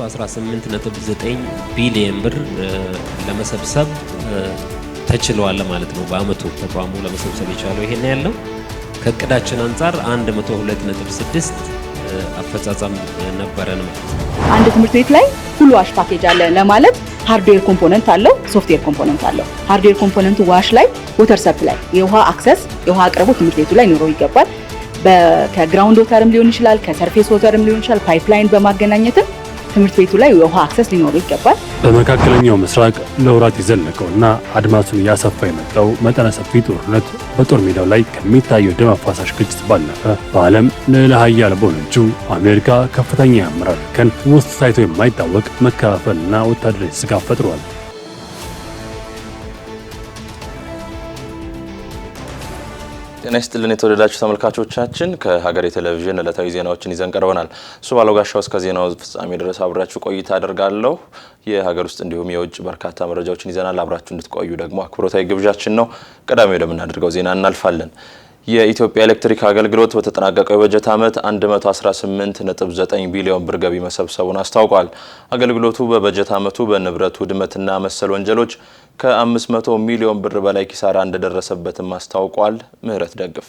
118.9 ቢሊዮን ብር ለመሰብሰብ ተችሏል ማለት ነው። በአመቱ ተቋሙ ለመሰብሰብ የቻለው ይሄን ያለው ከእቅዳችን አንፃር 102.6 አፈጻጸም ነበረን ማለት ነው። አንድ ትምህርት ቤት ላይ ሁሉ ዋሽ ፓኬጅ አለ ለማለት ሃርድዌር ኮምፖነንት አለው፣ ሶፍትዌር ኮምፖነንት አለው። ሃርድዌር ኮምፖነንቱ ዋሽ ላይ ወተር ሰፕላይ የውሃ አክሰስ የውሃ አቅርቦት ትምህርት ቤቱ ላይ ኖሮ ይገባል። ከግራውንድ ወተርም ሊሆን ይችላል፣ ከሰርፌስ ወተርም ሊሆን ይችላል። ፓይፕላይን በማገናኘትም ትምህርት ቤቱ ላይ የውሃ አክሰስ ሊኖር ይገባል። በመካከለኛው ምስራቅ ለወራት የዘለቀውና አድማሱን ያሰፋ የመጣው መጠነ ሰፊ ጦርነት በጦር ሜዳው ላይ ከሚታየው ደም አፋሳሽ ግጭት ባለፈ በዓለም ልዕለ ኃያል በሆነችው አሜሪካ ከፍተኛ የአመራር እርከን ውስጥ ታይቶ የማይታወቅ መከፋፈልና ወታደራዊ ስጋት ፈጥሯል። ጤና ይስጥልን የተወደዳችሁ ተመልካቾቻችን፣ ከሀገሬ ቴሌቪዥን ዕለታዊ ዜናዎችን ይዘን ቀርበናል። እሱ ባለው ጋሻው እስከ ዜናው ፍጻሜ ድረስ አብራችሁ ቆይታ አደርጋለሁ። የሀገር ውስጥ እንዲሁም የውጭ በርካታ መረጃዎችን ይዘናል። አብራችሁ እንድትቆዩ ደግሞ አክብሮታዊ ግብዣችን ነው። ቀዳሚ ወደምናደርገው ዜና እናልፋለን። የኢትዮጵያ ኤሌክትሪክ አገልግሎት በተጠናቀቀው የበጀት ዓመት 118.9 ቢሊዮን ብር ገቢ መሰብሰቡን አስታውቋል። አገልግሎቱ በበጀት ዓመቱ በንብረት ውድመትና መሰል ወንጀሎች ከ500 ሚሊዮን ብር በላይ ኪሳራ እንደደረሰበትም አስታውቋል። ምህረት ደግፍ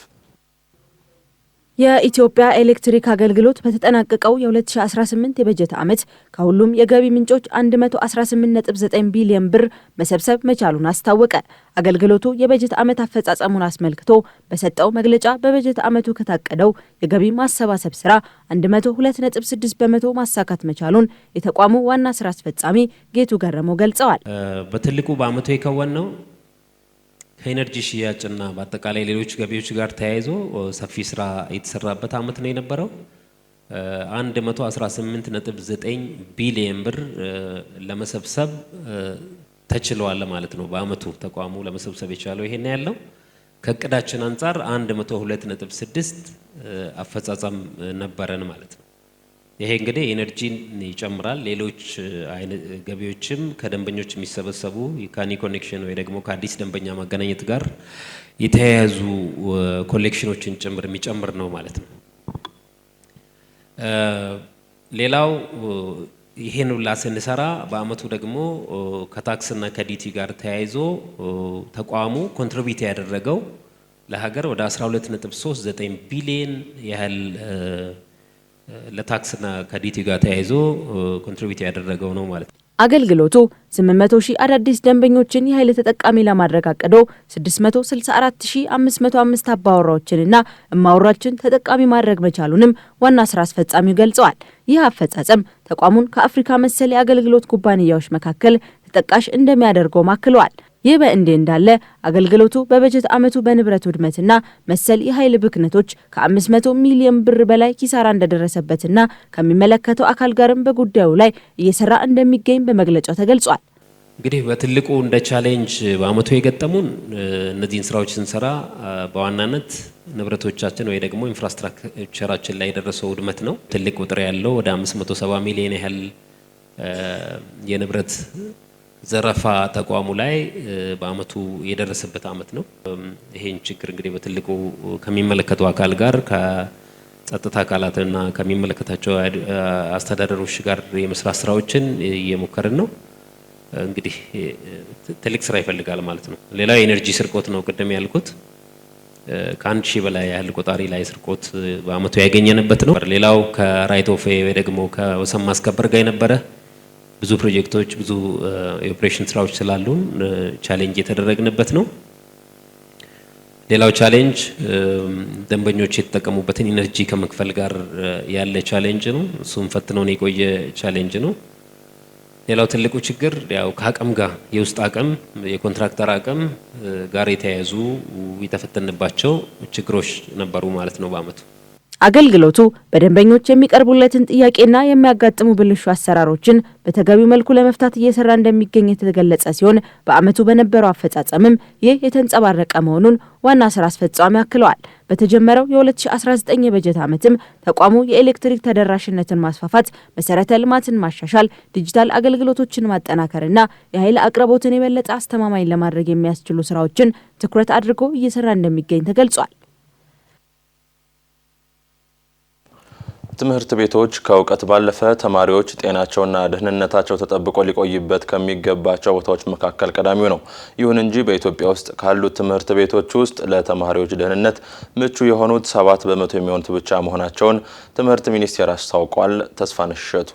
የኢትዮጵያ ኤሌክትሪክ አገልግሎት በተጠናቀቀው የ2018 የበጀት ዓመት ከሁሉም የገቢ ምንጮች 118.9 ቢሊዮን ብር መሰብሰብ መቻሉን አስታወቀ። አገልግሎቱ የበጀት ዓመት አፈጻጸሙን አስመልክቶ በሰጠው መግለጫ በበጀት ዓመቱ ከታቀደው የገቢ ማሰባሰብ ስራ 102.6 በመቶ ማሳካት መቻሉን የተቋሙ ዋና ስራ አስፈጻሚ ጌቱ ገረመው ገልጸዋል። በትልቁ በዓመቱ የከወነው ከኤነርጂ ሽያጭና በአጠቃላይ ሌሎች ገቢዎች ጋር ተያይዞ ሰፊ ስራ የተሰራበት ዓመት ነው የነበረው። 118.9 ቢሊዮን ብር ለመሰብሰብ ተችሏል ማለት ነው። በዓመቱ ተቋሙ ለመሰብሰብ የቻለው ይሄን ያለው ከእቅዳችን አንፃር 102.6 አፈጻጸም ነበረን ማለት ነው። ይሄ እንግዲህ ኤነርጂን ይጨምራል። ሌሎች ገቢዎችም ከደንበኞች የሚሰበሰቡ የካኒ ኮኔክሽን ወይ ደግሞ ከአዲስ ደንበኛ ማገናኘት ጋር የተያያዙ ኮሌክሽኖችን ጭምር የሚጨምር ነው ማለት ነው። ሌላው ይሄን ሁላ ስንሰራ በዓመቱ ደግሞ ከታክስና ከዲቲ ጋር ተያይዞ ተቋሙ ኮንትሪቢዩት ያደረገው ለሀገር ወደ 12.39 ቢሊዮን ያህል ለታክስና ከዲቲ ጋር ተያይዞ ኮንትሪቢዩት ያደረገው ነው ማለት ነው። አገልግሎቱ 800,000 አዳዲስ ደንበኞችን የኃይል ተጠቃሚ ለማድረግ አቅዶ 664,505 አባወራዎችንና እማወራዎችን ተጠቃሚ ማድረግ መቻሉንም ዋና ስራ አስፈጻሚው ገልጸዋል። ይህ አፈጻጸም ተቋሙን ከአፍሪካ መሰል የአገልግሎት ኩባንያዎች መካከል ተጠቃሽ እንደሚያደርገው ማክለዋል። ይህ በእንዲህ እንዳለ አገልግሎቱ በበጀት ዓመቱ በንብረት ውድመትና መሰል የኃይል ብክነቶች ከ500 ሚሊዮን ብር በላይ ኪሳራ እንደደረሰበትና ከሚመለከተው አካል ጋርም በጉዳዩ ላይ እየሰራ እንደሚገኝ በመግለጫው ተገልጿል። እንግዲህ በትልቁ እንደ ቻሌንጅ በዓመቱ የገጠሙን እነዚህን ስራዎች ስንሰራ በዋናነት ንብረቶቻችን ወይ ደግሞ ኢንፍራስትራክቸራችን ላይ የደረሰው ውድመት ነው። ትልቅ ቁጥር ያለው ወደ 570 ሚሊዮን ያህል የንብረት ዘረፋ ተቋሙ ላይ በዓመቱ የደረሰበት ዓመት ነው። ይሄን ችግር እንግዲህ በትልቁ ከሚመለከተው አካል ጋር ከጸጥታ አካላትና ከሚመለከታቸው አስተዳደሮች ጋር የመስራት ስራዎችን እየሞከርን ነው። እንግዲህ ትልቅ ስራ ይፈልጋል ማለት ነው። ሌላው የኤነርጂ ስርቆት ነው። ቅድም ያልኩት ከ1000 በላይ ያህል ቆጣሪ ላይ ስርቆት በዓመቱ ያገኘንበት ነው። ሌላው ከራይት ኦፍ ዌይ ወይ ደግሞ ከወሰን ማስከበር ጋር የነበረ ብዙ ፕሮጀክቶች ብዙ የኦፕሬሽን ስራዎች ስላሉን ቻሌንጅ የተደረግንበት ነው። ሌላው ቻሌንጅ ደንበኞች የተጠቀሙበትን ኢነርጂ ከመክፈል ጋር ያለ ቻሌንጅ ነው። እሱም ፈትነውን የቆየ ቻሌንጅ ነው። ሌላው ትልቁ ችግር ያው ከአቅም ጋር የውስጥ አቅም የኮንትራክተር አቅም ጋር የተያያዙ የተፈተንባቸው ችግሮች ነበሩ ማለት ነው በዓመቱ። አገልግሎቱ በደንበኞች የሚቀርቡለትን ጥያቄና የሚያጋጥሙ ብልሹ አሰራሮችን በተገቢው መልኩ ለመፍታት እየሰራ እንደሚገኝ የተገለጸ ሲሆን በዓመቱ በነበረው አፈጻጸምም ይህ የተንጸባረቀ መሆኑን ዋና ስራ አስፈጻሚ አክለዋል። በተጀመረው የ2019 የበጀት ዓመትም ተቋሙ የኤሌክትሪክ ተደራሽነትን ማስፋፋት፣ መሰረተ ልማትን ማሻሻል፣ ዲጂታል አገልግሎቶችን ማጠናከርና የኃይል አቅርቦትን የበለጠ አስተማማኝ ለማድረግ የሚያስችሉ ስራዎችን ትኩረት አድርጎ እየሰራ እንደሚገኝ ተገልጿል። ትምህርት ቤቶች ከእውቀት ባለፈ ተማሪዎች ጤናቸውና ደህንነታቸው ተጠብቆ ሊቆይበት ከሚገባቸው ቦታዎች መካከል ቀዳሚው ነው። ይሁን እንጂ በኢትዮጵያ ውስጥ ካሉት ትምህርት ቤቶች ውስጥ ለተማሪዎች ደህንነት ምቹ የሆኑት 7% የሚሆኑት ብቻ መሆናቸውን ትምህርት ሚኒስቴር አስታውቋል። ተስፋነሽ እሸቱ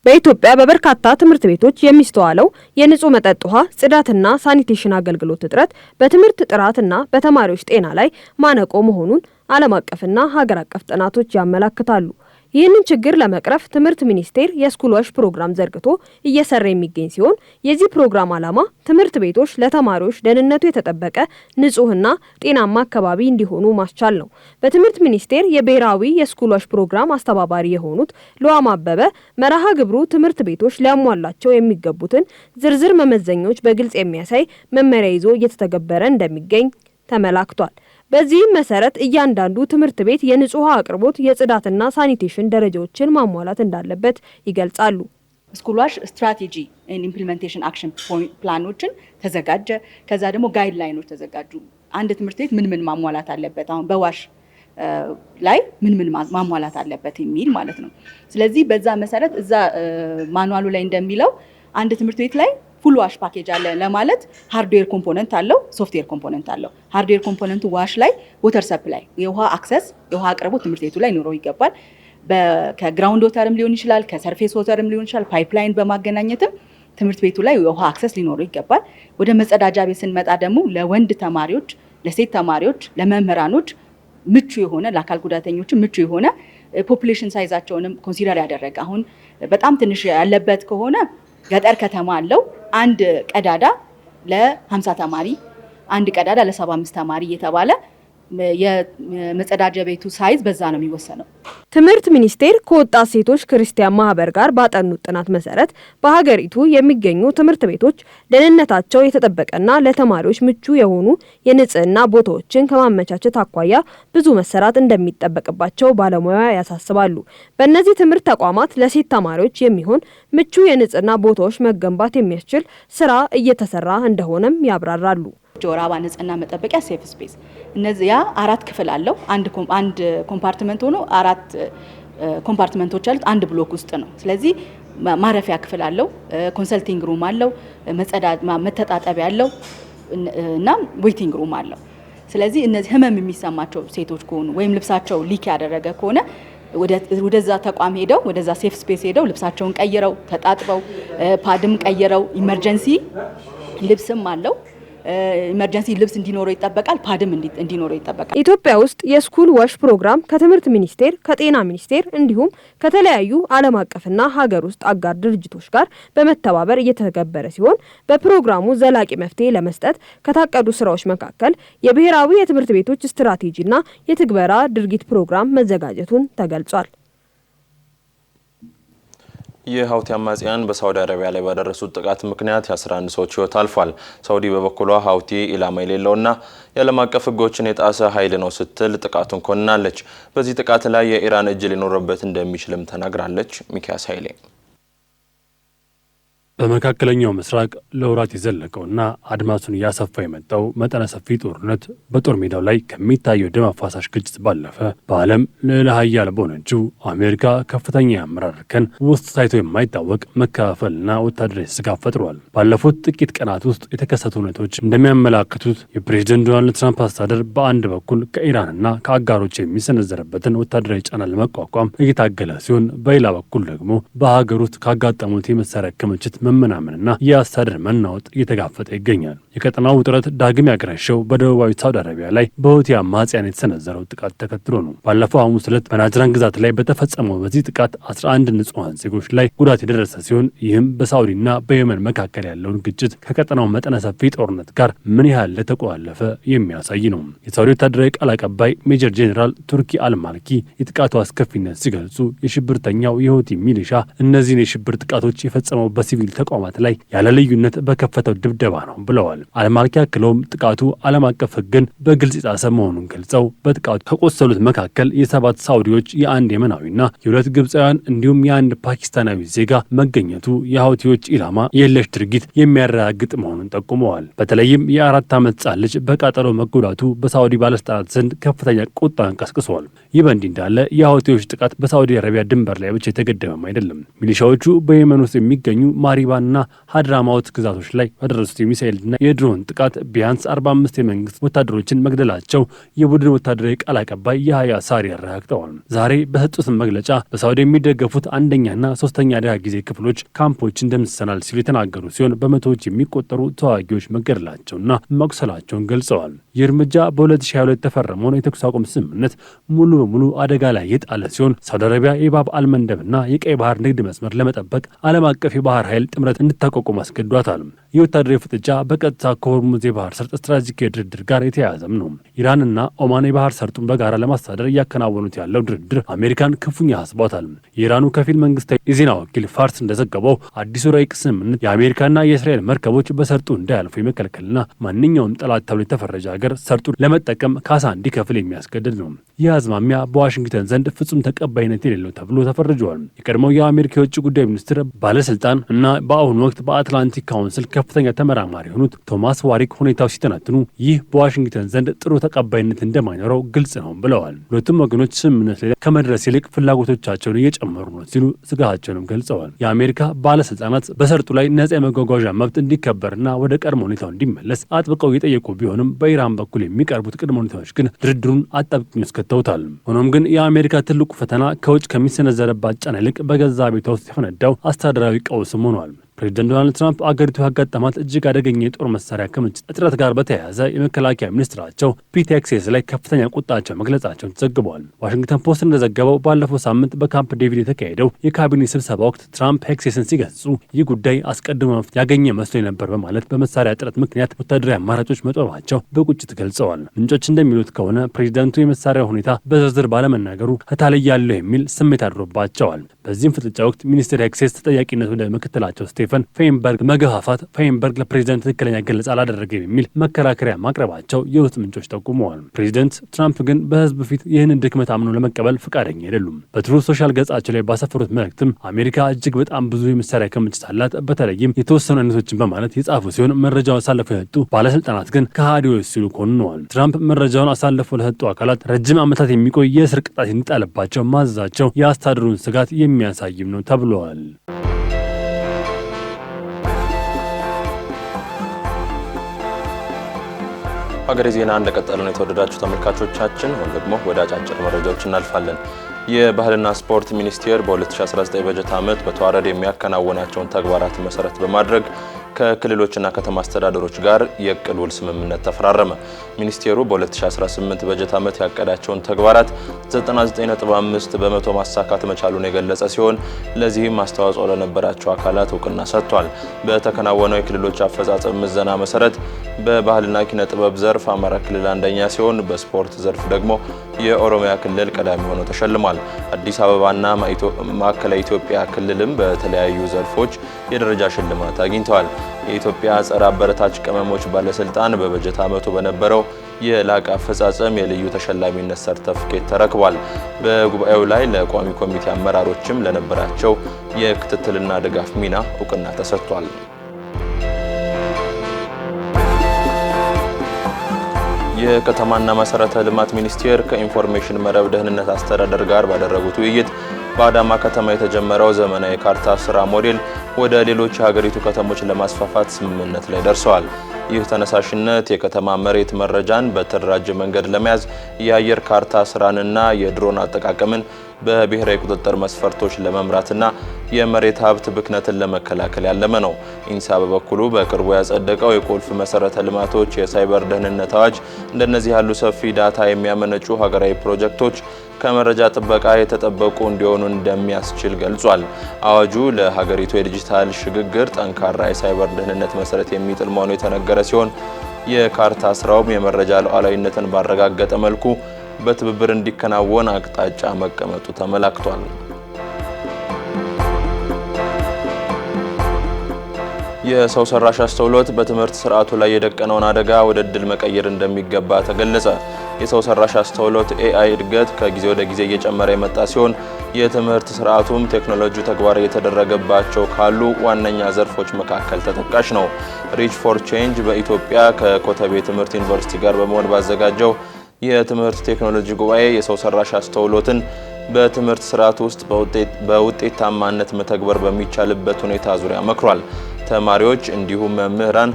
በኢትዮጵያ በበርካታ ትምህርት ቤቶች የሚስተዋለው የንጹህ መጠጥ ውሃ፣ ጽዳትና ሳኒቴሽን አገልግሎት እጥረት በትምህርት ጥራትና በተማሪዎች ጤና ላይ ማነቆ መሆኑን ዓለም አቀፍና ሀገር አቀፍ ጥናቶች ያመለክታሉ። ይህንን ችግር ለመቅረፍ ትምህርት ሚኒስቴር የስኩል ዋሽ ፕሮግራም ዘርግቶ እየሰራ የሚገኝ ሲሆን የዚህ ፕሮግራም ዓላማ ትምህርት ቤቶች ለተማሪዎች ደህንነቱ የተጠበቀ ንጹህና ጤናማ አካባቢ እንዲሆኑ ማስቻል ነው። በትምህርት ሚኒስቴር የብሔራዊ የስኩል ዋሽ ፕሮግራም አስተባባሪ የሆኑት ሉዓም አበበ መርሃ ግብሩ ትምህርት ቤቶች ሊያሟላቸው የሚገቡትን ዝርዝር መመዘኛዎች በግልጽ የሚያሳይ መመሪያ ይዞ እየተተገበረ እንደሚገኝ ተመላክቷል። በዚህም መሰረት እያንዳንዱ ትምህርት ቤት የንጹህ ውሃ አቅርቦት፣ የጽዳትና ሳኒቴሽን ደረጃዎችን ማሟላት እንዳለበት ይገልጻሉ። ስኩል ዋሽ ስትራቴጂ ኤንድ ኢምፕሊሜንቴሽን አክሽን ፕላኖችን ተዘጋጀ። ከዛ ደግሞ ጋይድላይኖች ተዘጋጁ። አንድ ትምህርት ቤት ምን ማሟላት አለበት፣ አሁን በዋሽ ላይ ምን ማሟላት አለበት የሚል ማለት ነው። ስለዚህ በዛ መሰረት እዛ ማኑዋሉ ላይ እንደሚለው አንድ ትምህርት ቤት ላይ ፉል ዋሽ ፓኬጅ አለ ለማለት ሃርድዌር ኮምፖነንት አለው፣ ሶፍትዌር ኮምፖነንት አለው። ሃርድዌር ኮምፖነንቱ ዋሽ ላይ ወተር ሰፕላይ የውሃ አክሰስ የውሃ አቅርቦት ትምህርት ቤቱ ላይ ኖረው ይገባል። ከግራውንድ ወተርም ሊሆን ይችላል፣ ከሰርፌስ ወተርም ሊሆን ይችላል። ፓይፕላይን በማገናኘትም ትምህርት ቤቱ ላይ የውሃ አክሰስ ሊኖረው ይገባል። ወደ መጸዳጃ ቤት ስንመጣ ደግሞ ለወንድ ተማሪዎች፣ ለሴት ተማሪዎች፣ ለመምህራኖች ምቹ የሆነ ለአካል ጉዳተኞች ምቹ የሆነ ፖፑሌሽን ሳይዛቸውንም ኮንሲደር ያደረገ አሁን በጣም ትንሽ ያለበት ከሆነ ገጠር ከተማ አለው አንድ ቀዳዳ ለ50 ተማሪ አንድ ቀዳዳ ለ75 ተማሪ እየተባለ የመጸዳጃ ቤቱ ሳይዝ በዛ ነው የሚወሰነው። ትምህርት ሚኒስቴር ከወጣት ሴቶች ክርስቲያን ማህበር ጋር ባጠኑት ጥናት መሰረት በሀገሪቱ የሚገኙ ትምህርት ቤቶች ደህንነታቸው የተጠበቀና ለተማሪዎች ምቹ የሆኑ የንጽህና ቦታዎችን ከማመቻቸት አኳያ ብዙ መሰራት እንደሚጠበቅባቸው ባለሙያ ያሳስባሉ። በእነዚህ ትምህርት ተቋማት ለሴት ተማሪዎች የሚሆን ምቹ የንጽህና ቦታዎች መገንባት የሚያስችል ስራ እየተሰራ እንደሆነም ያብራራሉ። የወር አበባ ንጽህና መጠበቂያ ሴፍ ስፔስ እነዚያ 4 ክፍል አለው። አንድ ኮምፓርትመንት ሆኖ 4 ኮምፓርትመንቶች አሉት አንድ ብሎክ ውስጥ ነው። ስለዚህ ማረፊያ ክፍል አለው፣ ኮንሰልቲንግ ሩም አለው፣ መተጣጠቢያ አለው እና ዌቲንግ ሩም አለው። ስለዚህ እነዚህ ህመም የሚሰማቸው ሴቶች ከሆኑ ወይም ልብሳቸው ሊክ ያደረገ ከሆነ ወደዛ ተቋም ሄደው ወደዛ ሴፍ ስፔስ ሄደው ልብሳቸውን ቀይረው ተጣጥበው ፓድም ቀይረው ኢመርጀንሲ ልብስም አለው ኢመርጀንሲ ልብስ እንዲኖረው ይጠበቃል፣ ፓድም እንዲኖረው ይጠበቃል። ኢትዮጵያ ውስጥ የስኩል ዋሽ ፕሮግራም ከትምህርት ሚኒስቴር፣ ከጤና ሚኒስቴር እንዲሁም ከተለያዩ ዓለም አቀፍና ሀገር ውስጥ አጋር ድርጅቶች ጋር በመተባበር እየተተገበረ ሲሆን በፕሮግራሙ ዘላቂ መፍትሄ ለመስጠት ከታቀዱ ስራዎች መካከል የብሔራዊ የትምህርት ቤቶች ስትራቴጂና የትግበራ ድርጊት ፕሮግራም መዘጋጀቱን ተገልጿል። የሀውቲ አማጽያን በሳውዲ አረቢያ ላይ ባደረሱት ጥቃት ምክንያት የ11 ሰዎች ህይወት አልፏል። ሳውዲ በበኩሏ ሀውቲ ኢላማ የሌለውና የዓለም አቀፍ ህጎችን የጣሰ ኃይል ነው ስትል ጥቃቱን ኮንናለች። በዚህ ጥቃት ላይ የኢራን እጅ ሊኖርበት እንደሚችልም ተናግራለች። ሚኪያስ ኃይሌ በመካከለኛው ምስራቅ ለወራት የዘለቀውና አድማሱን እያሰፋ የመጣው መጠነ ሰፊ ጦርነት በጦር ሜዳው ላይ ከሚታየው ደም አፋሳሽ ግጭት ባለፈ በዓለም ልዕለ ኃያል በሆነችው አሜሪካ ከፍተኛ የአመራር እርከን ውስጥ ታይቶ የማይታወቅ መከፋፈልና ወታደራዊ ስጋት ፈጥሯል። ባለፉት ጥቂት ቀናት ውስጥ የተከሰቱ ሁኔታዎች እንደሚያመላክቱት የፕሬዝዳንት ዶናልድ ትራምፕ አስተዳደር በአንድ በኩል ከኢራንና ከአጋሮች የሚሰነዘረበትን ወታደራዊ ጫና ለመቋቋም እየታገለ ሲሆን፣ በሌላ በኩል ደግሞ በሀገር ውስጥ ካጋጠሙት የመሳሪያ ክምችት መመናመንና የአስተዳደር መናወጥ እየተጋፈጠ ይገኛል። የቀጠናው ውጥረት ዳግም ያገረሸው በደቡባዊ ሳውዲ አረቢያ ላይ በሁቲ አማጽያን የተሰነዘረው ጥቃት ተከትሎ ነው። ባለፈው ሐሙስ ዕለት በናጅራን ግዛት ላይ በተፈጸመው በዚህ ጥቃት 11 ንጹሃን ዜጎች ላይ ጉዳት የደረሰ ሲሆን ይህም በሳውዲና በየመን መካከል ያለውን ግጭት ከቀጠናው መጠነ ሰፊ ጦርነት ጋር ምን ያህል ለተቆላለፈ የሚያሳይ ነው። የሳውዲ ወታደራዊ ቃል አቀባይ ሜጀር ጄኔራል ቱርኪ አልማልኪ የጥቃቱ አስከፊነት ሲገልጹ የሽብርተኛው የሁቲ ሚሊሻ እነዚህን የሽብር ጥቃቶች የፈጸመው በሲቪል ተቋማት ላይ ያለ ልዩነት በከፈተው ድብደባ ነው ብለዋል። አልማልኪ አክለውም ጥቃቱ ዓለም አቀፍ ሕግን በግልጽ የጣሰ መሆኑን ገልጸው በጥቃቱ ከቆሰሉት መካከል የ7 ሳውዲዎች፣ የ1 የመናዊና የ2 ግብፃውያን እንዲሁም የ1 ፓኪስታናዊ ዜጋ መገኘቱ የሀውቲዎች ኢላማ የለሽ ድርጊት የሚያረጋግጥ መሆኑን ጠቁመዋል። በተለይም የ4 ዓመት ሕፃን ልጅ በቃጠሎ መጎዳቱ በሳውዲ ባለስልጣናት ዘንድ ከፍተኛ ቁጣን ቀስቅሷል። ይህ በእንዲህ እንዳለ የሀውቲዎች ጥቃት በሳውዲ አረቢያ ድንበር ላይ ብቻ የተገደበም አይደለም። ሚሊሻዎቹ በየመን ውስጥ የሚገኙ ማሪባና ሀድራማውት ግዛቶች ላይ ባደረሱት የሚሳኤልና የድሮን ጥቃት ቢያንስ 45 የመንግስት ወታደሮችን መግደላቸው የቡድን ወታደራዊ ቃል አቀባይ የሀያ ሳሪ አረጋግጠዋል። ዛሬ በሰጡት መግለጫ በሳውዲ የሚደገፉት 1ኛና 3ኛ አደጋ ጊዜ ክፍሎች ካምፖችን ደምስሰናል ሲሉ የተናገሩ ሲሆን በመቶዎች የሚቆጠሩ ተዋጊዎች መገደላቸውና መቁሰላቸውን ገልጸዋል። ይህ እርምጃ በ2022 የተፈረመውን የተኩስ አቁም ስምምነት ሙሉ በሙሉ አደጋ ላይ የጣለ ሲሆን ሳውዲ አረቢያ የባብ አልመንደብና የቀይ ባህር ንግድ መስመር ለመጠበቅ ዓለም አቀፍ የባህር ኃይል ጥምረት እንድታቋቁም አስገዷታል። የወታደራዊ ፍጥጫ በቀጥታ ከሆርሙዝ የባህር ሰርጥ ስትራቴጂካዊ ድርድር ጋር የተያያዘም ነው። ኢራንና ኦማን የባህር ሰርጡን በጋራ ለማስተዳደር እያከናወኑት ያለው ድርድር አሜሪካን ክፉኛ ያስቧታል። የኢራኑ ከፊል መንግስታዊ የዜና ወኪል ፋርስ እንደዘገበው አዲሱ ረቂቅ ስምምነት የአሜሪካና የእስራኤል መርከቦች በሰርጡ እንዳያልፉ የመከልከልና ማንኛውም ጠላት ተብሎ የተፈረጀ ሀገር ሰርጡን ለመጠቀም ካሳ እንዲከፍል የሚያስገድድ ነው። ይህ አዝማሚያ በዋሽንግተን ዘንድ ፍጹም ተቀባይነት የሌለው ተብሎ ተፈርጇል። የቀድሞው የአሜሪካ የውጭ ጉዳይ ሚኒስትር ባለስልጣን እና በአሁኑ ወቅት በአትላንቲክ ካውንስል ከፍተኛ ተመራማሪ የሆኑት ቶማስ ዋሪክ ሁኔታው ሲተነትኑ ይህ በዋሽንግተን ዘንድ ጥሩ ተቀባይነት እንደማይኖረው ግልጽ ነው ብለዋል። ሁለቱም ወገኖች ስምምነት ላይ ከመድረስ ይልቅ ፍላጎቶቻቸውን እየጨመሩ ነው ሲሉ ስጋታቸውንም ገልጸዋል። የአሜሪካ ባለስልጣናት በሰርጡ ላይ ነጻ የመጓጓዣ መብት እንዲከበርና ወደ ቀድሞ ሁኔታው እንዲመለስ አጥብቀው የጠየቁ ቢሆንም በኢራን በኩል የሚቀርቡት ቅድመ ሁኔታዎች ግን ድርድሩን አጣብቂኝ ውስጥ ከተውታል። ሆኖም ግን የአሜሪካ ትልቁ ፈተና ከውጭ ከሚሰነዘረባት ጫና ይልቅ በገዛ ቤቷ ውስጥ የፈነዳው አስተዳደራዊ ቀውስም ሆኗል። ፕሬዚዳንት ዶናልድ ትራምፕ አገሪቱ ያጋጠማት እጅግ አደገኛ የጦር መሳሪያ ክምችት እጥረት ጋር በተያያዘ የመከላከያ ሚኒስትራቸው ፒት ሄግሴት ላይ ከፍተኛ ቁጣቸው መግለጻቸውን ተዘግቧል። ዋሽንግተን ፖስት እንደዘገበው ባለፈው ሳምንት በካምፕ ዴቪድ የተካሄደው የካቢኔ ስብሰባ ወቅት ትራምፕ ሄግሴትን ሲገጹ ይህ ጉዳይ አስቀድሞ መፍትሄ ያገኘ መስሎ ነበር በማለት በመሳሪያ እጥረት ምክንያት ወታደራዊ አማራጮች መጦራቸው በቁጭት ገልጸዋል። ምንጮች እንደሚሉት ከሆነ ፕሬዚዳንቱ የመሳሪያ ሁኔታ በዝርዝር ባለመናገሩ እታለያለሁ የሚል ስሜት አድሮባቸዋል። በዚህም ፍጥጫ ወቅት ሚኒስትር ሄግሴት ተጠያቂነት ወደ ምክትላቸው ስቴፈን ፌንበርግ መገፋፋት ፌንበርግ ለፕሬዚዳንት ትክክለኛ ገለጻ አላደረገም የሚል መከራከሪያ ማቅረባቸው የውስጥ ምንጮች ጠቁመዋል። ፕሬዚዳንት ትራምፕ ግን በህዝብ ፊት ይህንን ድክመት አምኖ ለመቀበል ፈቃደኛ አይደሉም። በትሩዝ ሶሻል ገጻቸው ላይ ባሰፈሩት መልእክትም አሜሪካ እጅግ በጣም ብዙ የመሳሪያ ክምችት አላት፣ በተለይም የተወሰኑ አይነቶችን በማለት የጻፉ ሲሆን መረጃውን አሳልፈው የሰጡ ባለስልጣናት ግን ከሃዲዎች ሲሉ ኮንነዋል። ትራምፕ መረጃውን አሳልፈው ለሰጡ አካላት ረጅም ዓመታት የሚቆይ የእስር ቅጣት እንዲጣልባቸው ማዘዛቸው የአስተዳደሩን ስጋት የሚያሳይም ነው ተብለዋል። ሀገሬ ዜና እንደቀጠለ ነው። የተወደዳችሁ ተመልካቾቻችን፣ አሁን ደግሞ ወደ አጫጭር መረጃዎች እናልፋለን። የባህልና ስፖርት ሚኒስቴር በ2019 በጀት ዓመት በተዋረድ የሚያከናውናቸውን ተግባራት መሰረት በማድረግ ከክልሎችና ከተማ አስተዳደሮች ጋር የእቅድ ውል ስምምነት ተፈራረመ። ሚኒስቴሩ በ2018 በጀት ዓመት ያቀዳቸውን ተግባራት 99.5 በመቶ ማሳካት መቻሉን የገለጸ ሲሆን ለዚህም አስተዋጽኦ ለነበራቸው አካላት እውቅና ሰጥቷል። በተከናወነው የክልሎች አፈጻጸም ምዘና መሰረት በባህልና ኪነ ጥበብ ዘርፍ አማራ ክልል አንደኛ ሲሆን በስፖርት ዘርፍ ደግሞ የኦሮሚያ ክልል ቀዳሚ ሆኖ ተሸልሟል። አዲስ አበባና ማዕከላዊ ኢትዮጵያ ክልልም በተለያዩ ዘርፎች የደረጃ ሽልማት አግኝተዋል። የኢትዮጵያ ጸረ አበረታች ቅመሞች ባለስልጣን በበጀት ዓመቱ በነበረው የላቀ አፈጻጸም የልዩ ተሸላሚነት ሰርተፍኬት ተረክቧል። በጉባኤው ላይ ለቋሚ ኮሚቴ አመራሮችም ለነበራቸው የክትትልና ድጋፍ ሚና እውቅና ተሰጥቷል። የከተማና መሰረተ ልማት ሚኒስቴር ከኢንፎርሜሽን መረብ ደህንነት አስተዳደር ጋር ባደረጉት ውይይት በአዳማ ከተማ የተጀመረው ዘመናዊ ካርታ ስራ ሞዴል ወደ ሌሎች የሀገሪቱ ከተሞች ለማስፋፋት ስምምነት ላይ ደርሰዋል። ይህ ተነሳሽነት የከተማ መሬት መረጃን በተደራጀ መንገድ ለመያዝ የአየር ካርታ ስራንና የድሮን አጠቃቀምን በብሔራዊ ቁጥጥር መስፈርቶች ለመምራትና የመሬት ሀብት ብክነትን ለመከላከል ያለመ ነው። ኢንሳ በበኩሉ በቅርቡ ያጸደቀው የቁልፍ መሰረተ ልማቶች የሳይበር ደህንነት አዋጅ እንደነዚህ ያሉ ሰፊ ዳታ የሚያመነጩ ሀገራዊ ፕሮጀክቶች ከመረጃ ጥበቃ የተጠበቁ እንዲሆኑ እንደሚያስችል ገልጿል። አዋጁ ለሀገሪቱ የዲጂታል ሽግግር ጠንካራ የሳይበር ደህንነት መሰረት የሚጥል መሆኑ የተነገረ ሲሆን የካርታ ስራውም የመረጃ ሉዓላዊነትን ባረጋገጠ መልኩ በትብብር እንዲከናወን አቅጣጫ መቀመጡ ተመላክቷል። የሰው ሰራሽ አስተውሎት በትምህርት ስርዓቱ ላይ የደቀነውን አደጋ ወደ እድል መቀየር እንደሚገባ ተገለጸ። የሰው ሰራሽ አስተውሎት ኤአይ እድገት ከጊዜ ወደ ጊዜ እየጨመረ የመጣ ሲሆን የትምህርት ስርዓቱም ቴክኖሎጂ ተግባራዊ የተደረገባቸው ካሉ ዋነኛ ዘርፎች መካከል ተጠቃሽ ነው። ሪች ፎር ቼንጅ በኢትዮጵያ ከኮተቤ ትምህርት ዩኒቨርሲቲ ጋር በመሆን ባዘጋጀው የትምህርት ቴክኖሎጂ ጉባኤ የሰው ሰራሽ አስተውሎትን በትምህርት ስርዓት ውስጥ በውጤታማነት መተግበር በሚቻልበት ሁኔታ ዙሪያ መክሯል። ተማሪዎች እንዲሁም መምህራን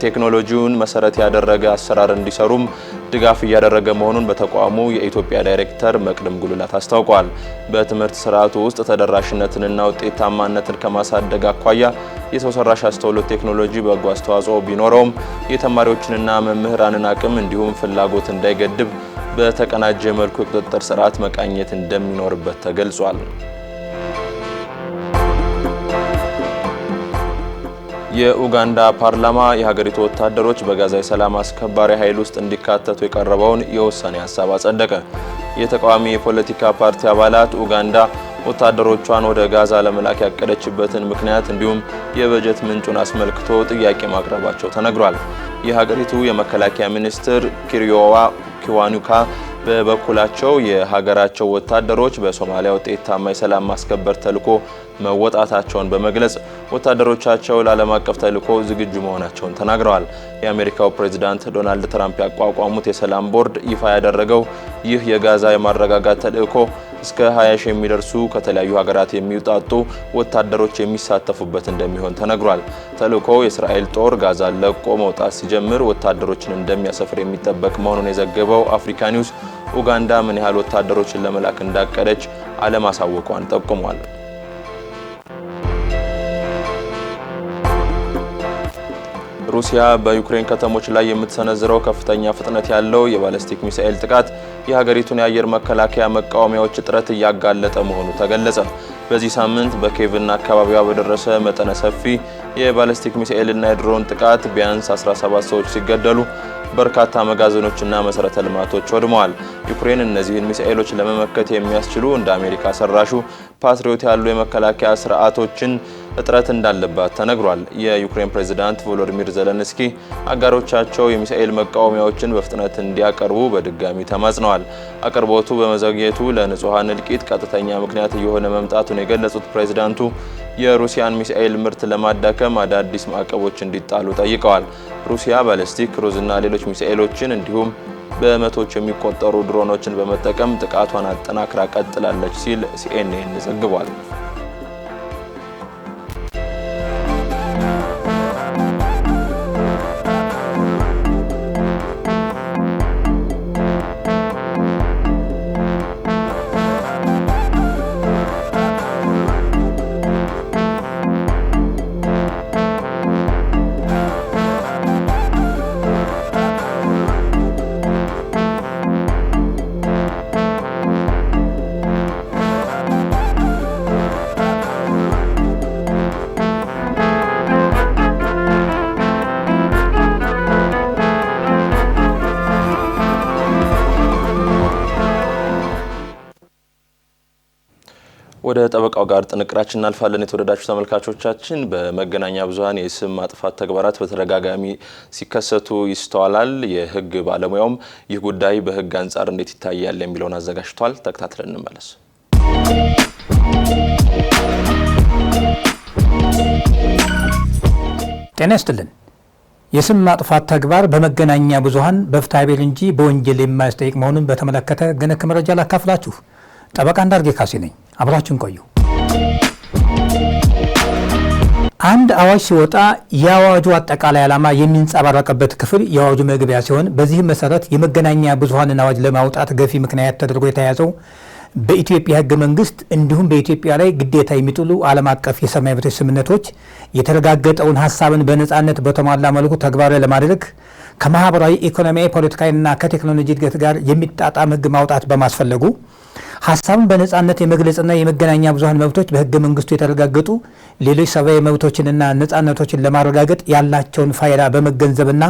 ቴክኖሎጂውን መሰረት ያደረገ አሰራር እንዲሰሩም ድጋፍ እያደረገ መሆኑን በተቋሙ የኢትዮጵያ ዳይሬክተር መቅደም ጉልላት አስታውቀዋል። በትምህርት ስርዓቱ ውስጥ ተደራሽነትንና ውጤታማነትን ከማሳደግ አኳያ የሰው ሰራሽ አስተውሎት ቴክኖሎጂ በጎ አስተዋጽኦ ቢኖረውም የተማሪዎችንና መምህራንን አቅም እንዲሁም ፍላጎት እንዳይገድብ በተቀናጀ መልኩ የቁጥጥር ስርዓት መቃኘት እንደሚኖርበት ተገልጿል። የኡጋንዳ ፓርላማ የሀገሪቱ ወታደሮች በጋዛ የሰላም አስከባሪ ኃይል ውስጥ እንዲካተቱ የቀረበውን የውሳኔ ሀሳብ አጸደቀ። የተቃዋሚ የፖለቲካ ፓርቲ አባላት ኡጋንዳ ወታደሮቿን ወደ ጋዛ ለመላክ ያቀደችበትን ምክንያት እንዲሁም የበጀት ምንጩን አስመልክቶ ጥያቄ ማቅረባቸው ተነግሯል። የሀገሪቱ የመከላከያ ሚኒስትር ኪሪዮዋ ኪዋኑካ በበኩላቸው የሀገራቸው ወታደሮች በሶማሊያ ውጤታማ የሰላም ማስከበር ተልዕኮ መወጣታቸውን በመግለጽ ወታደሮቻቸው ለዓለም አቀፍ ተልዕኮ ዝግጁ መሆናቸውን ተናግረዋል። የአሜሪካው ፕሬዝዳንት ዶናልድ ትራምፕ ያቋቋሙት የሰላም ቦርድ ይፋ ያደረገው ይህ የጋዛ የማረጋጋት ተልዕኮ እስከ 20 ሺህ የሚደርሱ ከተለያዩ ሀገራት የሚውጣጡ ወታደሮች የሚሳተፉበት እንደሚሆን ተነግሯል። ተልዕኮው የእስራኤል ጦር ጋዛን ለቆ መውጣት ሲጀምር ወታደሮችን እንደሚያሰፍር የሚጠበቅ መሆኑን የዘገበው አፍሪካ ኒውስ ኡጋንዳ ምን ያህል ወታደሮችን ለመላክ እንዳቀደች አለማሳወቋን ጠቁሟል። ሩሲያ በዩክሬን ከተሞች ላይ የምትሰነዝረው ከፍተኛ ፍጥነት ያለው የባለስቲክ ሚሳኤል ጥቃት የሀገሪቱን የአየር መከላከያ መቃወሚያዎች እጥረት እያጋለጠ መሆኑ ተገለጸ። በዚህ ሳምንት በኬቭና አካባቢዋ በደረሰ መጠነ ሰፊ የባለስቲክ ሚሳኤልና የድሮን ጥቃት ቢያንስ 17 ሰዎች ሲገደሉ በርካታ መጋዘኖችና መሰረተ ልማቶች ወድመዋል። ዩክሬን እነዚህን ሚሳኤሎች ለመመከት የሚያስችሉ እንደ አሜሪካ ሰራሹ ፓትሪዮት ያሉ የመከላከያ ስርዓቶችን እጥረት እንዳለባት ተነግሯል። የዩክሬን ፕሬዝዳንት ቮሎዲሚር ዜሌንስኪ አጋሮቻቸው የሚሳኤል መቃወሚያዎችን በፍጥነት እንዲያቀርቡ በድጋሚ ተማጽነዋል። አቅርቦቱ በመዘግየቱ ለንጹሃን እልቂት ቀጥተኛ ምክንያት እየሆነ መምጣቱን የገለጹት ፕሬዝዳንቱ የሩሲያን ሚሳኤል ምርት ለማዳከም አዳዲስ ማዕቀቦች እንዲጣሉ ጠይቀዋል። ሩሲያ ባሊስቲክ ክሩዝና ሌሎች ሚሳኤሎችን እንዲሁም በመቶዎች የሚቆጠሩ ድሮኖችን በመጠቀም ጥቃቷን አጠናክራ ቀጥላለች ሲል ሲኤንኤን ዘግቧል። ወደ ጠበቃው ጋር ጥንቅራችን እናልፋለን። የተወደዳችሁ ተመልካቾቻችን በመገናኛ ብዙሃን የስም ማጥፋት ተግባራት በተደጋጋሚ ሲከሰቱ ይስተዋላል። የሕግ ባለሙያውም ይህ ጉዳይ በሕግ አንጻር እንዴት ይታያል የሚለውን አዘጋጅቷል። ተከታትለን እንመለስ። ጤና ይስጥልን። የስም ማጥፋት ተግባር በመገናኛ ብዙሃን በፍትሐብሔር እንጂ በወንጀል የማያስጠይቅ መሆኑን በተመለከተ ገነክ መረጃ ላካፍላችሁ። ጠበቃ እንዳርጌ ካሴ ነኝ። አብራችሁን ቆዩ። አንድ አዋጅ ሲወጣ የአዋጁ አጠቃላይ ዓላማ የሚንጸባረቅበት ክፍል የአዋጁ መግቢያ ሲሆን በዚህም መሰረት የመገናኛ ብዙሃንን አዋጅ ለማውጣት ገፊ ምክንያት ተደርጎ የተያዘው በኢትዮጵያ ሕገ መንግስት እንዲሁም በኢትዮጵያ ላይ ግዴታ የሚጥሉ ዓለም አቀፍ የሰብአዊ መብቶች ስምምነቶች የተረጋገጠውን ሀሳብን በነጻነት በተሟላ መልኩ ተግባራዊ ለማድረግ ከማህበራዊ፣ ኢኮኖሚያዊ፣ ፖለቲካዊና ከቴክኖሎጂ እድገት ጋር የሚጣጣም ሕግ ማውጣት በማስፈለጉ ሀሳብን በነጻነት የመግለጽና የመገናኛ ብዙሃን መብቶች በሕገ መንግስቱ የተረጋገጡ ሌሎች ሰብአዊ መብቶችንና ነጻነቶችን ለማረጋገጥ ያላቸውን ፋይዳ በመገንዘብና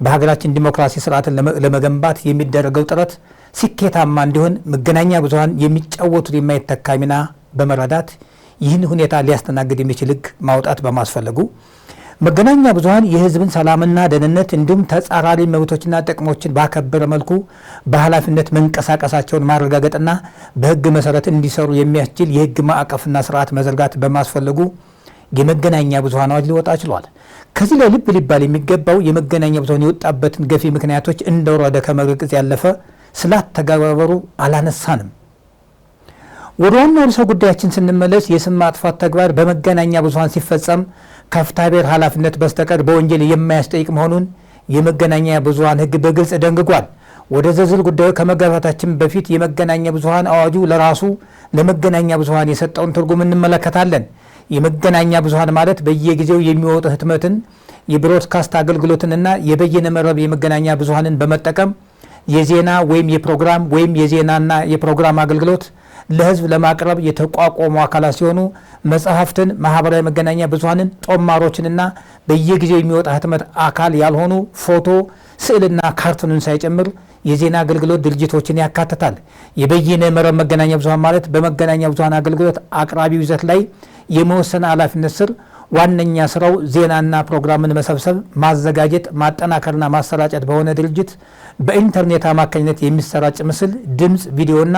በሀገራችን ዲሞክራሲ ስርዓትን ለመገንባት የሚደረገው ጥረት ስኬታማ እንዲሆን መገናኛ ብዙሃን የሚጫወቱት የማይተካ ሚና በመረዳት ይህን ሁኔታ ሊያስተናግድ የሚችል ሕግ ማውጣት በማስፈለጉ መገናኛ ብዙሃን የህዝብን ሰላምና ደህንነት እንዲሁም ተጻራሪ መብቶችና ጥቅሞችን ባከበረ መልኩ በኃላፊነት መንቀሳቀሳቸውን ማረጋገጥና በህግ መሰረት እንዲሰሩ የሚያስችል የህግ ማዕቀፍና ስርዓት መዘርጋት በማስፈለጉ የመገናኛ ብዙሃን አዋጅ ሊወጣ ችሏል። ከዚህ ላይ ልብ ሊባል የሚገባው የመገናኛ ብዙሃን የወጣበትን ገፊ ምክንያቶች እንደወረደ ከመግለጽ ያለፈ ስላተገባበሩ አላነሳንም። ወደ ዋናው ርዕሰ ጉዳያችን ስንመለስ የስም ማጥፋት ተግባር በመገናኛ ብዙሃን ሲፈጸም ከፍትሐብሔር ኃላፊነት በስተቀር በወንጀል የማያስጠይቅ መሆኑን የመገናኛ ብዙሃን ህግ በግልጽ ደንግጓል። ወደ ዝርዝር ጉዳዩ ከመግባታችን በፊት የመገናኛ ብዙሃን አዋጁ ለራሱ ለመገናኛ ብዙሃን የሰጠውን ትርጉም እንመለከታለን። የመገናኛ ብዙሃን ማለት በየጊዜው የሚወጡ ህትመትን፣ የብሮድካስት አገልግሎትንና የበየነ መረብ የመገናኛ ብዙሃንን በመጠቀም የዜና ወይም የፕሮግራም ወይም የዜናና የፕሮግራም አገልግሎት ለህዝብ ለማቅረብ የተቋቋሙ አካላት ሲሆኑ መጽሐፍትን፣ ማህበራዊ መገናኛ ብዙሃንን፣ ጦማሮችንና በየጊዜው የሚወጣ ህትመት አካል ያልሆኑ ፎቶ፣ ስዕልና ካርቱንን ሳይጨምር የዜና አገልግሎት ድርጅቶችን ያካትታል። የበይነ መረብ መገናኛ ብዙሃን ማለት በመገናኛ ብዙሃን አገልግሎት አቅራቢው ይዘት ላይ የመወሰን ኃላፊነት ስር ዋነኛ ስራው ዜናና ፕሮግራምን መሰብሰብ፣ ማዘጋጀት፣ ማጠናከርና ማሰራጨት በሆነ ድርጅት በኢንተርኔት አማካኝነት የሚሰራጭ ምስል፣ ድምፅ፣ ቪዲዮና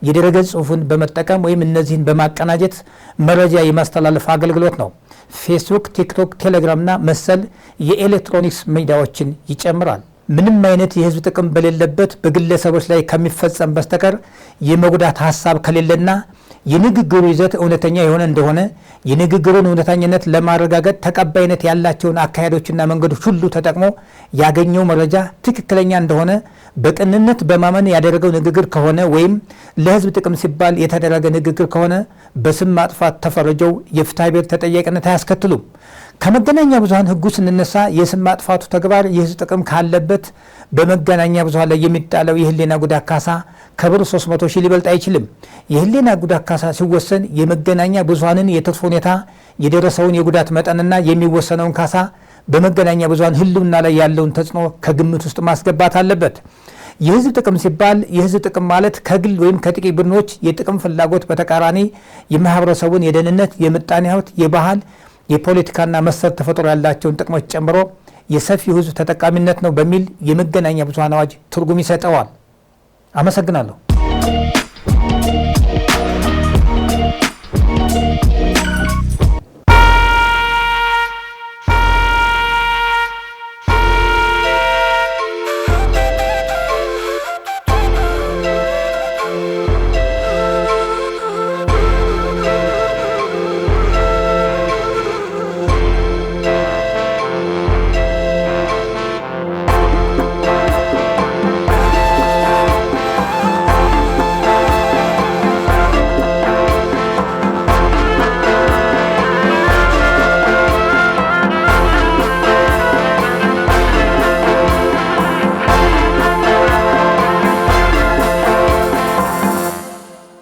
የድረገጽ ጽሁፍን በመጠቀም ወይም እነዚህን በማቀናጀት መረጃ የማስተላለፍ አገልግሎት ነው። ፌስቡክ፣ ቲክቶክ፣ ቴሌግራምና መሰል የኤሌክትሮኒክስ ሚዲያዎችን ይጨምራል። ምንም አይነት የህዝብ ጥቅም በሌለበት በግለሰቦች ላይ ከሚፈጸም በስተቀር የመጉዳት ሀሳብ ከሌለና የንግግሩ ይዘት እውነተኛ የሆነ እንደሆነ የንግግሩን እውነተኛነት ለማረጋገጥ ተቀባይነት ያላቸውን አካሄዶችና መንገዶች ሁሉ ተጠቅሞ ያገኘው መረጃ ትክክለኛ እንደሆነ በቅንነት በማመን ያደረገው ንግግር ከሆነ ወይም ለህዝብ ጥቅም ሲባል የተደረገ ንግግር ከሆነ በስም ማጥፋት ተፈርጀው የፍትሐብሔር ተጠያቂነት አያስከትሉም። ከመገናኛ ብዙሃን ህጉ ስንነሳ የስም ማጥፋቱ ተግባር የህዝብ ጥቅም ካለበት በመገናኛ ብዙሃን ላይ የሚጣለው የህሊና ጉዳት ካሳ ከብር 300 ሺህ ሊበልጥ አይችልም። የህሊና ጉዳት ካሳ ሲወሰን የመገናኛ ብዙሃንን የትርፍ ሁኔታ፣ የደረሰውን የጉዳት መጠንና የሚወሰነውን ካሳ በመገናኛ ብዙሃን ህልውና ላይ ያለውን ተጽዕኖ ከግምት ውስጥ ማስገባት አለበት። የህዝብ ጥቅም ሲባል የህዝብ ጥቅም ማለት ከግል ወይም ከጥቂት ቡድኖች የጥቅም ፍላጎት በተቃራኒ የማህበረሰቡን የደህንነት፣ የምጣኔ ሀብት፣ የባህል፣ የፖለቲካና መሰል ተፈጥሮ ያላቸውን ጥቅሞች ጨምሮ የሰፊው ህዝብ ተጠቃሚነት ነው በሚል የመገናኛ ብዙሃን አዋጅ ትርጉም ይሰጠዋል። አመሰግናለሁ።